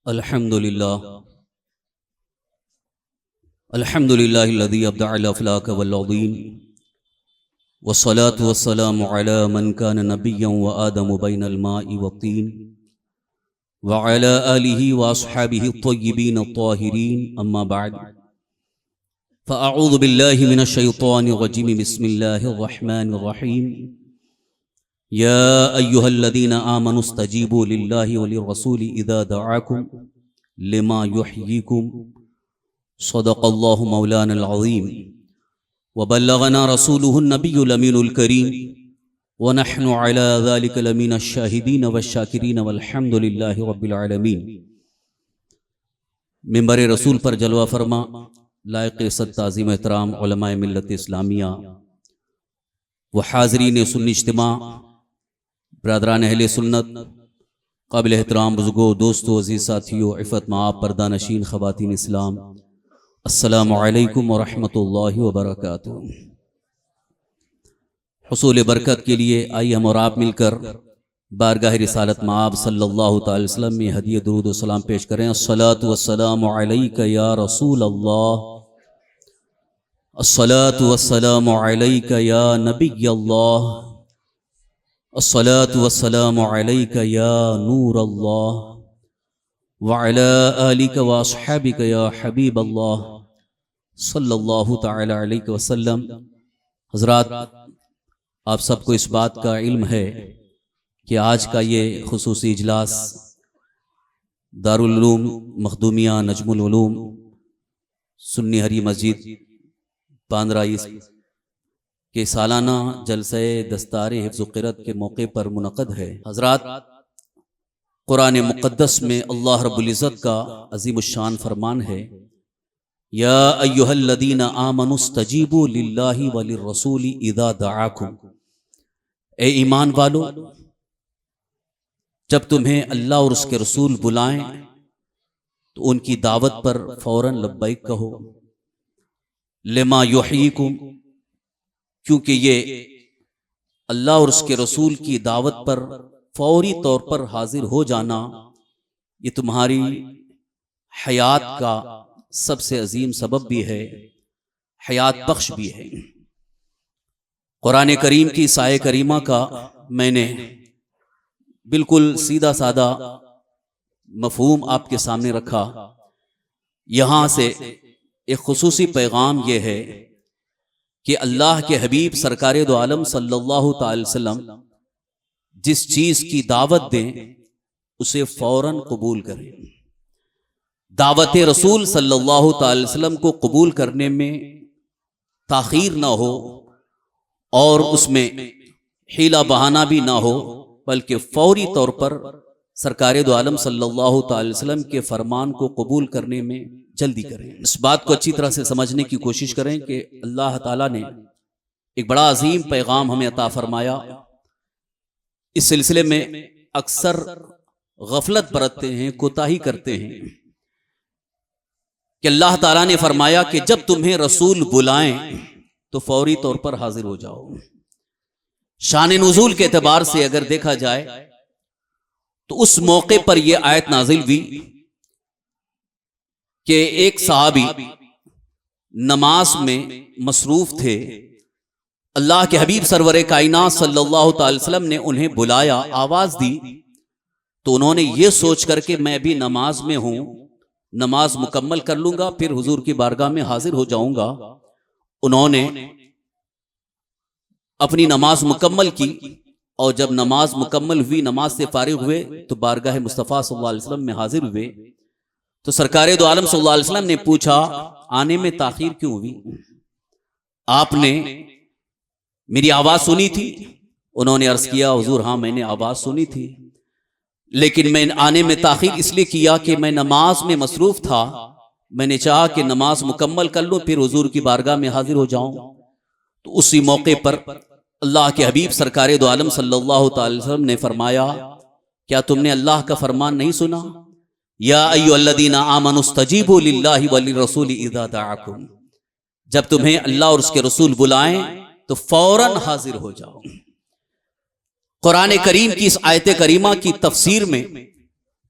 الحمدللہ الحمدللہ الذی ابدع الافلاک والعظیم والصلاة والسلام علی من کان نبیا وآدم بین الماء والطین وعلی آلہ واصحابہ الطیبین الطاہرین اما بعد فاعوذ باللہ من الشیطان الرجیم بسم اللہ الرحمن الرحیم یا ایہا الذین آمنوا استجیبوا للہ وللرسول اذا دعاکم لما یحییکم صدق اللہ مولانا العظیم وبلغنا رسوله النبی الامین الکریم ونحن على ذلك لمن الشاہدین والشاکرین والحمد للہ رب العالمین۔ ممبر رسول پر جلوہ فرما لائق عزت تعظیم احترام علماء ملت اسلامیہ و حاضرین سنی اجتماع، برادران اہل سنت، قابل احترام بزرگوں، دوستوں، عزیز ساتھیوں، عفت مآب پردہ نشین خواتین اسلام، السلام علیکم ورحمۃ اللہ وبرکاتہ۔ حصول برکت کے لیے آئیے ہم اور آپ مل کر بارگاہ رسالت مآب صلی اللہ تعالی وسلم میں ہدیہ درود و سلام پیش کریں۔ الصلاۃ والسلام علیک یا رسول اللہ، الصلاۃ والسلام علیک یا نبی اللہ، الصلاۃ والسلام علیک یا نور اللہ، وعلی آلک واصحابک یا حبیب اللہ صلی اللہ تعالی علیہ وسلم۔ حضرات، آپ سب کو اس بات کا علم ہے کہ آج کا یہ خصوصی اجلاس دارالعلوم مخدومیہ نجم العلوم سنی ہری مسجد باندرہ ایسٹ کے سالانہ جلسہ دستار حفظ و قرأت کے موقع پر منعقد ہے۔ حضرات، قرآن مقدس میں اللہ رب العزت کا عظیم الشان فرمان ہے، یا ایہا الذین آمنوا استجیبوا للہ وللرسول اذا دعاکم، اے ایمان والو، جب تمہیں اللہ اور اس کے رسول بلائیں تو ان کی دعوت پر فوراً لبیک کہو۔ لما یحییکم، کیونکہ یہ اللہ اور اس کے رسول کی دعوت پر فوری طور پر حاضر ہو جانا یہ تمہاری حیات کا سب سے عظیم سبب بھی ہے، حیات بخش بھی ہے۔ قرآن کریم کی اس آیت کریمہ کا میں نے بالکل سیدھا سادہ مفہوم آپ کے سامنے رکھا۔ یہاں سے ایک خصوصی پیغام یہ ہے کہ اللہ کے حبیب سرکار دو عالم صلی اللہ تعالی وسلم جس چیز کی دعوت دیں اسے فوراً قبول کریں۔ دعوت رسول صلی اللہ تعالی وسلم کو قبول کرنے میں تاخیر نہ ہو اور اس میں حیلہ بہانہ بھی نہ ہو، بلکہ فوری طور پر سرکار دو عالم صلی اللہ تعالی وسلم کے فرمان کو قبول کرنے میں جلدی کریں۔ اس بات کو اچھی طرح سے سمجھنے کی کوشش کریں کہ اللہ تعالیٰ نے ایک بڑا عظیم پیغام ہمیں عطا فرمایا۔ اس سلسلے میں اکثر غفلت برتتے ہیں، کوتاہی کرتے ہیں کہ اللہ تعالیٰ نے فرمایا کہ جب تمہیں رسول بلائیں تو فوری طور پر حاضر ہو جاؤ۔ شان نزول کے اعتبار سے اگر دیکھا جائے تو اس موقع پر یہ آیت نازل ہوئی کہ ایک صحابی نماز میں مصروف تھے، اللہ کے حبیب سرور کائنات صلی اللہ تعالی وسلم نے انہیں بلایا، آواز دی، تو انہوں نے یہ سوچ کر کہ میں بھی نماز میں ہوں، نماز مکمل کر لوں گا پھر حضور کی بارگاہ میں حاضر ہو جاؤں گا، انہوں نے اپنی نماز مکمل کی، اور جب نماز مکمل ہوئی، نماز سے فارغ ہوئے تو بارگاہ مصطفیٰ صلی اللہ علیہ وسلم میں حاضر ہوئے تو سرکار دو عالم صلی اللہ علیہ وسلم نے پوچھا آنے میں تاخیر کیوں ہوئی؟ آپ نے میری آواز سنی تھی؟ انہوں نے عرض کیا حضور ہاں میں نے آواز سنی تھی، لیکن میں آنے میں تاخیر اس لیے کیا کہ میں نماز میں مصروف تھا، میں نے چاہا کہ نماز مکمل کر لوں پھر حضور کی بارگاہ میں حاضر ہو جاؤں۔ تو اسی موقع پر اللہ کے حبیب سرکار دو عالم صلی اللہ تعالی وسلم نے فرمایا کیا تم نے اللہ کا فرمان نہیں سنا؟ یا ایھا الذین آمنوا استجیبوا للہ وللرسول اذا دعاکم، جب تمہیں اللہ اور اس کے رسول بلائیں تو فوراً حاضر ہو جاؤ۔ قرآن کریم کی اس آیت کریمہ کی تفسیر میں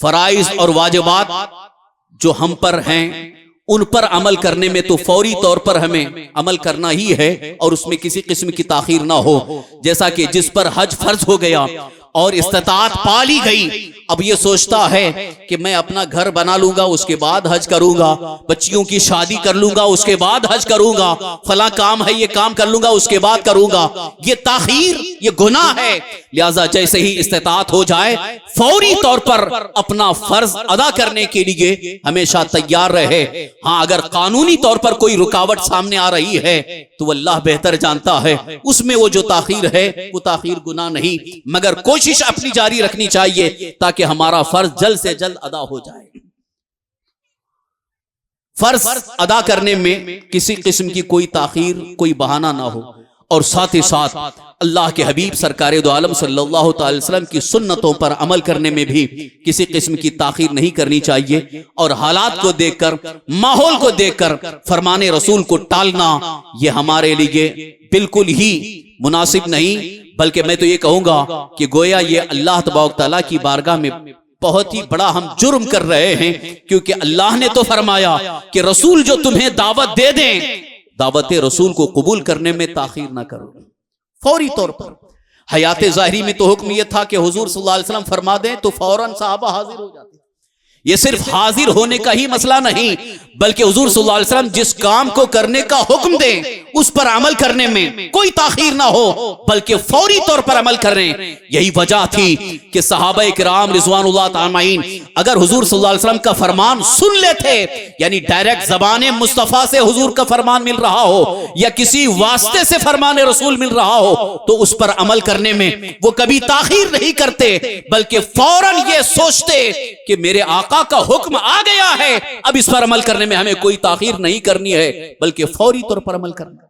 فرائض اور واجبات جو ہم پر ہیں ان پر عمل کرنے میں تو فوری طور پر ہمیں عمل کرنا ہی ہے اور اس میں کسی قسم کی تاخیر نہ ہو. جیسا کہ جس پر حج فرض ہو گیا اور استطاعت پا لی گئی، اب یہ سوچتا ہے کہ میں اپنا گھر بنا لوں گا اس کے بعد حج کروں گا، بچیوں کی شادی کر لوں گا اس کے بعد حج کروں گا، فلاں کام ہے یہ کام کر لوں گا اس کے بعد کروں گا، یہ تاخیر، یہ گناہ ہے. لہذا جیسے ہی استطاعت ہو جائے فوری طور پر اپنا فرض ادا کرنے کے لیے ہمیشہ تیار رہے. ہاں اگر قانونی طور پر کوئی رکاوٹ سامنے آ رہی ہے تو اللہ بہتر جانتا ہے، اس میں وہ جو تاخیر ہے وہ تاخیر گناہ نہیں، مگر کوشش اپنی جاری رکھنی چاہیے تاکہ ہمارا فرض جلد سے جلد ادا ہو جائے. فرض ادا کرنے میں کسی قسم کی کوئی تاخیر، کوئی بہانہ نہ ہو، اور ساتھ ہی ساتھ اللہ کے حبیب سرکار دو عالم صلی اللہ تعالی وسلم کی سنتوں پر عمل کرنے میں بھی کسی قسم کی تاخیر نہیں کرنی چاہیے. اور حالات کو دیکھ کر، ماحول کو دیکھ کر فرمان رسول کو ٹالنا یہ ہمارے لیے بالکل ہی مناسب نہیں، بلکہ میں تو یہ کہوں گا کہ گویا یہ اللہ تبارک تعالیٰ کی بارگاہ میں بہت ہی بڑا ہم جرم کر رہے ہیں، کیونکہ اللہ نے تو فرمایا کہ رسول جو تمہیں دعوت دے دیں دعوت رسول کو قبول کرنے میں تاخیر نہ کرو، فوری طور پر. حیات ظاہری میں تو حکم یہ تھا کہ حضور صلی اللہ علیہ وسلم فرما دیں تو فوراً صحابہ حاضر ہو جاتے. یہ صرف حاضر ہونے کا ہی مسئلہ نہیں، بلکہ حضور صلی اللہ علیہ وسلم جس کام کو کرنے کا حکم دیں اس پر عمل کرنے میں کوئی تاخیر نہ ہو بلکہ فوری طور پر عمل کریں. یہی وجہ تھی کہ صحابہ کرام رضوان اللہ تعالی اگر حضور صلی اللہ علیہ وسلم کا فرمان سن لیتے، یعنی ڈائریکٹ زبان مصطفیٰ سے حضور کا فرمان مل رہا ہو یا کسی واسطے سے فرمان رسول مل رہا ہو، تو اس پر عمل کرنے میں وہ کبھی تاخیر نہیں کرتے بلکہ فوراً یہ سوچتے کہ میرے آقا کا حکم آ گیا ہے، اب اس پر عمل کرنے میں ہمیں کوئی تاخیر نہیں کرنی ہے بلکہ فوری طور پر عمل کرنا.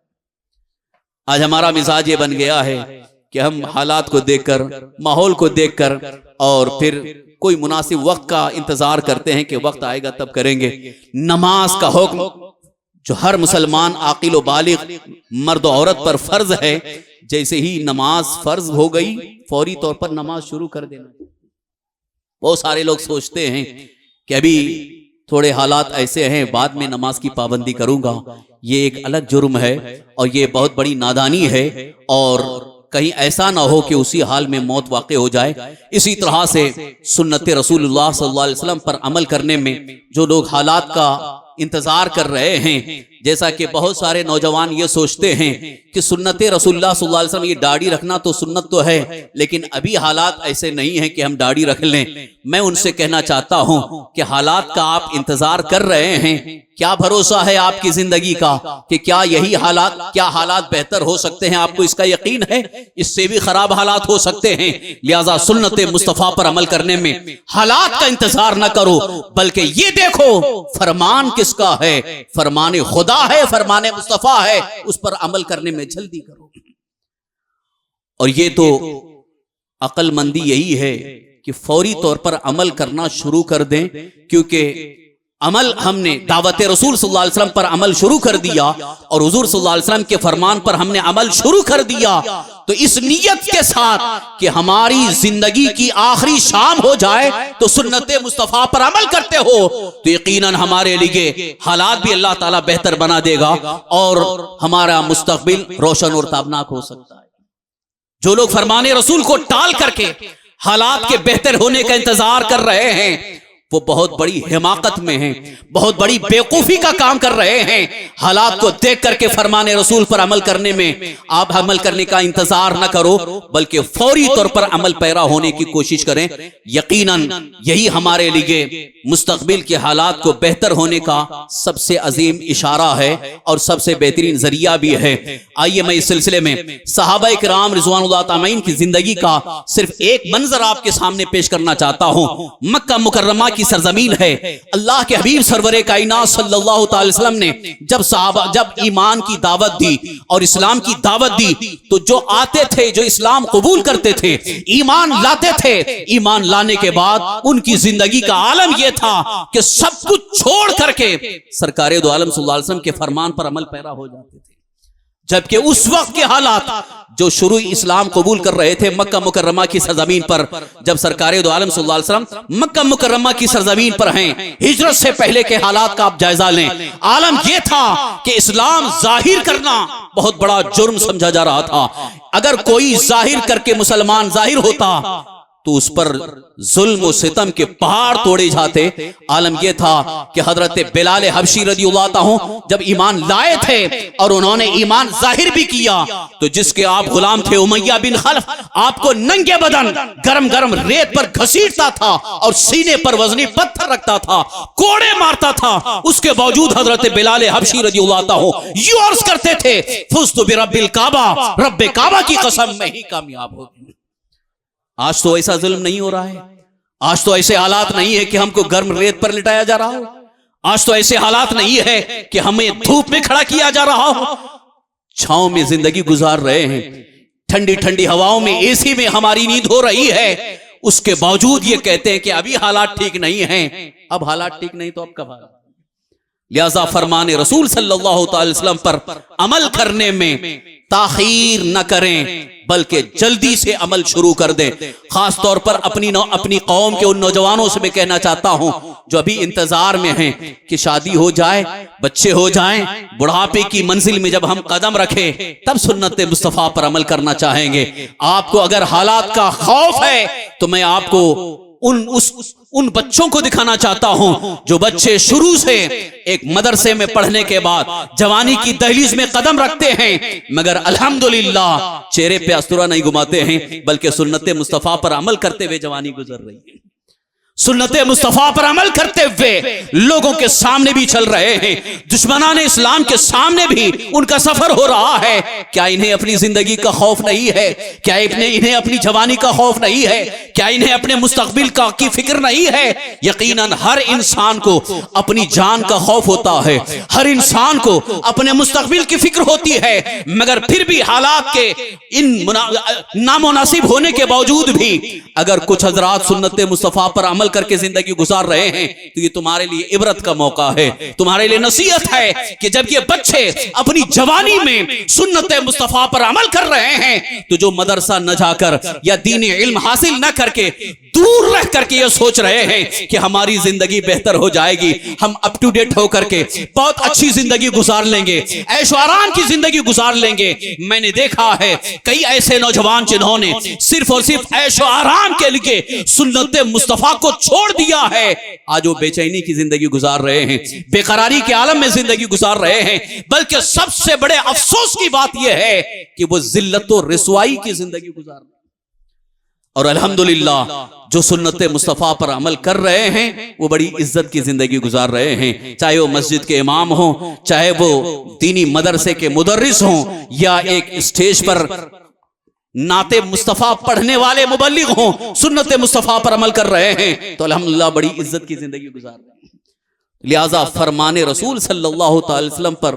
آج ہمارا مزاج یہ بن گیا ہے کہ ہم حالات کو دیکھ کر، ماحول کو دیکھ کر اور پھر کوئی مناسب وقت کا انتظار کرتے ہیں کہ وقت آئے گا تب کریں گے. نماز کا حکم جو ہر مسلمان عاقل و بالغ مرد و عورت پر فرض ہے، جیسے ہی نماز فرض ہو گئی فوری طور پر نماز شروع کر دینا. بہت سارے لوگ سوچتے ہیں کہ ابھی تھوڑے حالات ایسے ہیں بعد میں نماز کی پابندی کروں گا. یہ ایک الگ جرم ہے اور یہ بہت بڑی نادانی ہے، اور کہیں ایسا نہ ہو کہ اسی حال میں موت واقع ہو جائے. اسی طرح سے سنت رسول اللہ صلی اللہ علیہ وسلم پر عمل کرنے میں جو لوگ حالات کا انتظار کر رہے ہیں، جیسا کہ بہت سارے نوجوان یہ سوچتے ہیں کہ سنت رسول اللہ صلی اللہ علیہ وسلم، یہ داڑھی رکھنا تو سنت تو ہے لیکن ابھی حالات ایسے نہیں ہیں کہ ہم داڑھی رکھ لیں. میں ان سے کہنا چاہتا ہوں کہ حالات کا آپ انتظار کر رہے ہیں، کیا بھروسہ ہے آپ کی زندگی کا کہ کیا یہی حالات، کیا حالات بہتر ہو سکتے ہیں؟ آپ کو اس کا یقین ہے؟ اس سے بھی خراب حالات ہو سکتے ہیں. لہذا سنت مصطفیٰ پر عمل کرنے میں حالات کا انتظار نہ کرو بلکہ یہ دیکھو فرمان کس کا ہے، فرمان خدا ہے، فرمان مصطفیٰ ہے، اس پر عمل کرنے میں جلدی کرو. اور یہ تو عقل مندی یہی ہے کہ فوری طور پر عمل کرنا شروع کر دیں، کیونکہ عمل ہم نے دعوت رسول صلی اللہ علیہ وسلم پر عمل شروع کر دیا اور حضور صلی اللہ علیہ وسلم کے فرمان پر ہم نے عمل شروع کر دیا، تو اس نیت کے ساتھ کہ ہماری زندگی کی آخری شام ہو جائے تو سنت مصطفیٰ پر عمل کرتے ہو تو یقیناً ہمارے لیے حالات بھی اللہ تعالیٰ بہتر بنا دے گا اور ہمارا مستقبل روشن اور تابناک ہو سکتا ہے. جو لوگ فرمان رسول کو ٹال کر کے حالات کے بہتر ہونے کا انتظار کر رہے ہیں وہ بہت بڑی حماقت میں ہیں، بہت بڑی بیوقوفی کا کام کر رہے ہیں. حالات کو دیکھ کر کے فرمان رسول پر عمل کرنے میں آپ عمل کرنے کا انتظار نہ کرو بلکہ فوری طور پر عمل پیرا ہونے کی کوشش کریں. یقیناً یہی ہمارے لیے مستقبل کے حالات کو بہتر ہونے کا سب سے عظیم اشارہ ہے اور سب سے بہترین ذریعہ بھی ہے. آئیے میں اس سلسلے میں صحابہ کرام رضوان اللہ تعالی کی زندگی کا صرف ایک منظر آپ کے سامنے پیش کرنا چاہتا ہوں. مکہ مکرمہ کی سرزمین ہے. اللہ کے حبیب سرور کائنات صلی اللہ تعالی وسلم نے جب ایمان کی دعوت دی اور اسلام کی دعوت دی تو جو آتے تھے، جو اسلام قبول کرتے تھے، ایمان لاتے تھے، ایمان لانے کے بعد ان کی زندگی کا عالم یہ تھا کہ سب کچھ چھوڑ کر کے سرکار دو عالم صلی اللہ علیہ وسلم کے فرمان پر عمل پیرا ہو جاتے تھے. جبکہ اس وقت کے حالات جو شروع اسلام قبول کر رہے تھے مکہ مکرمہ کی سرزمین پر، جب سرکار دو عالم صلی اللہ علیہ وسلم مکہ مکرمہ کی سرزمین پر ہیں، ہجرت سے پہلے کے حالات کا آپ جائزہ لیں۔ عالم یہ تھا کہ اسلام ظاہر کرنا بہت بڑا جرم سمجھا جا رہا تھا۔ اگر کوئی ظاہر کر کے مسلمان ظاہر ہوتا تو اس پر ظلم و ستم کے پہاڑ توڑے جاتے۔ عالم یہ تھا کہ حضرت بلال حبشی رضی اللہ عنہ جب ایمان لائے تھے اور انہوں نے ایمان ظاہر بھی کیا تو جس کے آپ غلام تھے امیہ بن خلف، آپ کو ننگے بدن گرم گرم ریت پر گھسیٹتا تھا اور سینے پر وزنی پتھر رکھتا تھا، کوڑے مارتا تھا۔ اس کے باوجود حضرت بلال حبشی رضی اللہ عنہ یوں عرض کرتے تھے، فزت برب الکعبہ، رب کعبہ کی قسم میں ہی کامیاب ہو گیا۔ آج تو ایسا ظلم نہیں ہو رہا ہے، آج تو ایسے حالات نہیں ہے کہ ہم کو گرم ریت پر لٹایا جا رہا ہو، آج تو ایسے حالات نہیں ہے کہ ہمیں دھوپ میں کھڑا کیا جا رہا ہو، چھاؤں میں زندگی گزار رہے ہیں، ٹھنڈی ٹھنڈی ہواؤں میں اے سی میں ہماری نیند ہو رہی ہے، اس کے باوجود یہ کہتے ہیں کہ ابھی حالات ٹھیک نہیں ہیں۔ اب حالات ٹھیک نہیں تو اب کب حالات؟ لہذا فرمان رسول صلی اللہ تعالی وسلم پر عمل کرنے میں تاخیر نہ کریں بلکہ جلدی سے عمل شروع کر دیں۔ خاص طور پر اپنی قوم کے ان نوجوانوں سے میں کہنا چاہتا ہوں جو ابھی انتظار میں ہیں کہ شادی ہو جائے، بچے ہو جائیں، بڑھاپے کی منزل میں جب ہم قدم رکھیں تب سنت مصطفیٰ پر عمل کرنا چاہیں گے۔ آپ کو اگر حالات کا خوف ہے تو میں آپ کو ان بچوں کو دکھانا چاہتا ہوں جو بچے شروع سے ایک مدرسے میں پڑھنے کے بعد جوانی کی دہلیز میں قدم رکھتے ہیں مگر الحمدللہ چہرے پہ استورا نہیں گھماتے ہیں بلکہ سنت مصطفیٰ پر عمل کرتے ہوئے جوانی گزر رہی ہے، سنت مصطفیٰ پر عمل کرتے ہوئے لوگوں کے سامنے بھی چل رہے ہیں، دشمنان اسلام کے سامنے بھی ان کا سفر ہو رہا ہے۔ کیا انہیں اپنی زندگی کا خوف نہیں ہے؟ کیا انہیں اپنی جوانی کا خوف نہیں ہے؟ کیا انہیں اپنے مستقبل کی فکر نہیں ہے؟ یقیناً ہر انسان کو اپنی جان کا خوف ہوتا ہے، ہر انسان کو اپنے مستقبل کی فکر ہوتی ہے، مگر پھر بھی حالات کے ان نامناسب ہونے کے باوجود بھی اگر کچھ حضرات سنت مصطفیٰ پر عمل کر کے زندگی گزار رہے ہیں تو یہ تمہارے لیے عبرت کا موقع ہے، تمہارے لیے نصیحت ہے کہ جب یہ بچے اپنی جوانی میں سنت مصطفیٰ پر عمل کر رہے ہیں تو جو مدرسہ نہ جا کر یا دین علم حاصل نہ کر کے دور رہ کر کے یہ سوچ رہے ہیں کہ ہماری زندگی بہتر ہو جائے گی، ہم اپ ٹو ڈیٹ ہو کر کے بہت اچھی زندگی گزار لیں گے، عیش و آرام کی زندگی گزار لیں گے۔ میں نے دیکھا ہے کئی ایسے نوجوان جنہوں نے صرف اور صرف عیش و آرام کے لیے سنت مصطفیٰ کو چھوڑ دیا ہے، آج وہ بے چینی کی زندگی گزار رہے ہیں، بے قراری کے عالم میں زندگی گزار رہے ہیں، بلکہ سب سے بڑے افسوس کی بات یہ ہے کہ وہ ذلت و رسوائی کی زندگی گزار رہے ہیں۔ اور الحمدللہ جو سنت مصطفیٰ پر عمل کر رہے ہیں وہ بڑی عزت کی زندگی گزار رہے ہیں، چاہے وہ مسجد کے امام ہوں، چاہے وہ دینی مدرسے کے مدرس ہوں، یا ایک اسٹیج پر نعت مصطفیٰ پڑھنے والے مبلغ ہوں، سنت مصطفیٰ پر عمل کر رہے ہیں تو الحمدللہ بڑی عزت کی زندگی گزار رہے ہیں۔ لہٰذا فرمان رسول صلی اللہ تعالی وسلم پر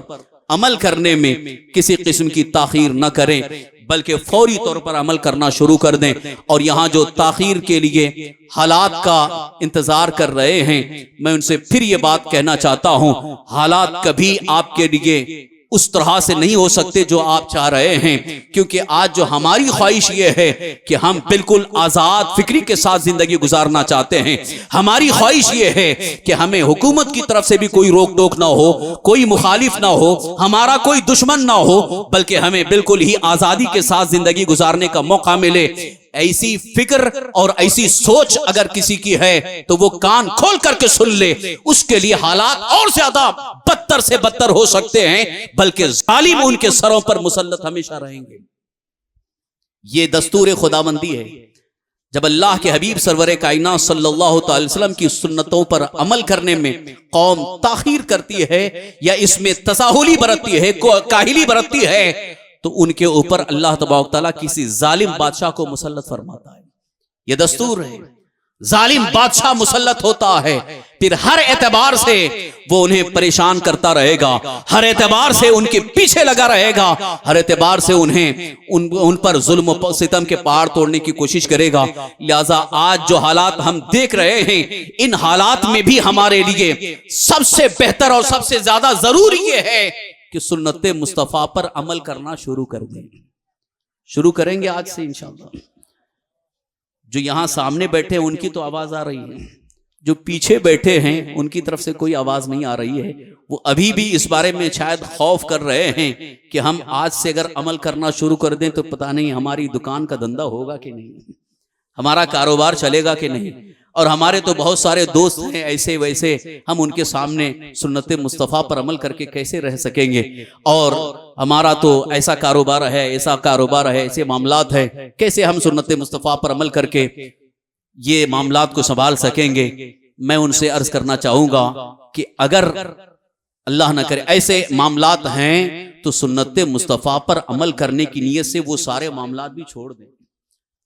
عمل کرنے میں کسی قسم کی تاخیر نہ کریں بلکہ فوری طور پر عمل کرنا شروع کر دیں۔ اور یہاں جو تاخیر کے لیے حالات کا انتظار کر رہے ہیں میں ان سے پھر یہ بات کہنا چاہتا ہوں، حالات کبھی آپ کے لیے اس طرح سے نہیں ہو سکتے جو آپ چاہ رہے ہیں، کیونکہ آج جو ہماری خواہش یہ ہے کہ ہم بالکل آزاد فکری کے ساتھ زندگی گزارنا چاہتے ہیں، ہماری خواہش یہ ہے کہ ہمیں حکومت کی طرف سے بھی کوئی روک ٹوک نہ ہو، کوئی مخالف نہ ہو، ہمارا کوئی دشمن نہ ہو، بلکہ ہمیں بالکل ہی آزادی کے ساتھ زندگی گزارنے کا موقع ملے۔ ایسی فکر اور ایسی سوچ اگر کسی کی ہے تو وہ کان کھول کر کے سن لے، اس کے لیے حالات اور زیادہ بدتر سے بدتر ہو سکتے ہیں، بلکہ ظالم ان کے سروں پر مسلط ہمیشہ رہیں گے۔ یہ دستور خداوندی ہے۔ جب اللہ کے حبیب سرور کائنات صلی اللہ تعالی وسلم کی سنتوں پر عمل کرنے میں قوم تاخیر کرتی ہے یا اس میں تساہلی برتتی ہے، کاہلی برتتی ہے، تو ان کے اوپر اللہ تبارک تعالیٰ کسی ظالم بادشاہ کو مسلط فرماتا ہے۔ یہ دستور ہے، ظالم بادشاہ مسلط ہوتا ہے، پھر ہر اعتبار سے وہ انہیں پریشان کرتا رہے گا، ہر اعتبار سے ان کے پیچھے لگا رہے گا، ہر اعتبار سے ان پر ظلم و ستم کے پہاڑ توڑنے کی کوشش کرے گا۔ لہٰذا آج جو حالات ہم دیکھ رہے ہیں، ان حالات میں بھی ہمارے لیے سب سے بہتر اور سب سے زیادہ ضروری یہ ہے کہ سنت مصطفیٰ پر عمل کرنا شروع کر دیں. شروع کریں گے آج سے انشاءاللہ. جو یہاں سامنے بیٹھے ہیں ان کی تو آواز آ رہی ہے, جو پیچھے بیٹھے ہیں ان کی طرف سے کوئی آواز نہیں آ رہی ہے. وہ ابھی بھی اس بارے میں شاید خوف کر رہے ہیں کہ ہم آج سے اگر عمل کرنا شروع کر دیں تو پتہ نہیں ہماری دکان کا دھندا ہوگا کہ نہیں, ہمارا کاروبار چلے گا کہ نہیں. اور ہمارے تو بہت سارے دوست ہیں ایسے ویسے, ہم ان کے سامنے سنت مصطفیٰ پر عمل کر کے کیسے رہ سکیں گے, اور ہمارا تو ایسا کاروبار ہے, ایسا کاروبار ہے, ایسے معاملات ہیں, کیسے ہم سنت مصطفیٰ پر عمل کر کے یہ معاملات کو سنبھال سکیں گے. میں ان سے عرض کرنا چاہوں گا کہ اگر اللہ نہ کرے ایسے معاملات ہیں تو سنت مصطفیٰ پر عمل کرنے کی نیت سے وہ سارے معاملات بھی چھوڑ دیں,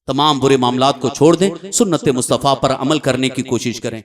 تمام برے معاملات کو چھوڑ دیں, سنت مصطفیٰ پر عمل کرنے کی کوشش کریں.